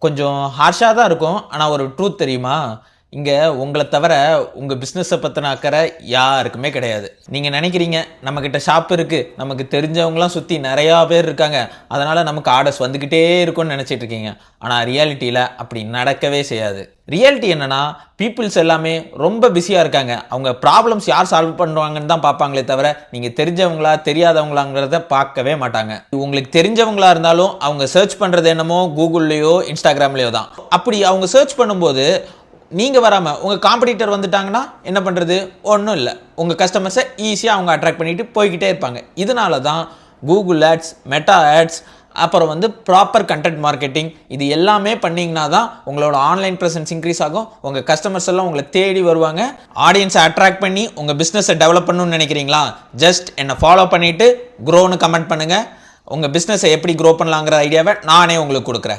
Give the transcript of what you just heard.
கொஞ்சம் ஹார்ஷா தான் இருக்கும். ஆனா ஒரு ட்ரூத் தெரியுமா? இங்க உங்கள தவிர உங்க பிசினஸ பத்தின அக்கறை யாருக்குமே கிடையாது. நீங்க நினைக்கிறீங்க, நம்மகிட்ட ஷாப் இருக்கு, நமக்கு தெரிஞ்சவங்கலாம் சுத்தி நெறையா பேர் இருக்காங்க. அதனால நமக்கு ஆர்டர்ஸ் வந்துகிட்டே இருக்கும்னு நினைச்சிட்டு இருக்கீங்க. ஆனா ரியாலிட்டில அப்படி நடக்கவே செய்யாது. ரியாலிட்டி என்னன்னா, பீப்பிள்ஸ் எல்லாமே ரொம்ப பிஸியா இருக்காங்க. அவங்க ப்ராப்ளம்ஸ் யார் சால்வ் பண்ணுவாங்கன்னு தான் பார்ப்பாங்களே தவிர, நீங்க தெரிஞ்சவங்களா, தெரியாதவங்களாங்கிறத பார்க்கவே மாட்டாங்க. உங்களுக்கு தெரிஞ்சவங்களா இருந்தாலும், அவங்க சர்ச் பண்றது என்னமோ கூகுள்லயோ, இன்ஸ்டாகிராம்லயோ தான். அப்படி அவங்க சர்ச் பண்ணும்போது, நீங்க வராம உங்க காம்படிட்டர் வந்துட்டாங்கன்னா என்ன பண்றது? ஒண்ணும் இல்ல. உங்க கஸ்டமர்ஸை ஈஸியா அவங்க அட்ராக்ட் பண்ணிட்டு போய்க்கிட்டே இருப்பாங்க. இதனால தான் கூகுள் ஆட்ஸ், மெட்டா ஆட்ஸ், அப்புறம் ப்ராப்பர் கண்டென்ட் மார்க்கெட்டிங் இது எல்லாமே பண்ணீங்கன்னா தான் உங்களோட ஆன்லைன் பிரசன்ஸ் இன்க்ரீஸ் ஆகும். உங்க கஸ்டமர்ஸ் எல்லாம் உங்களை தேடி வருவாங்க. ஆடியன்ஸை அட்ராக்ட் பண்ணி உங்க பிசினஸை டெவலப் பண்ணணும்னு நினைக்கிறீங்களா? ஜஸ்ட் என்னை ஃபாலோ பண்ணிட்டு க்ரோன்னு கமெண்ட் பண்ணுங்க. உங்க பிசினஸை எப்படி க்ரோ பண்ணலாங்கிற ஐடியாவை நானே உங்களுக்கு கொடுக்குறேன்.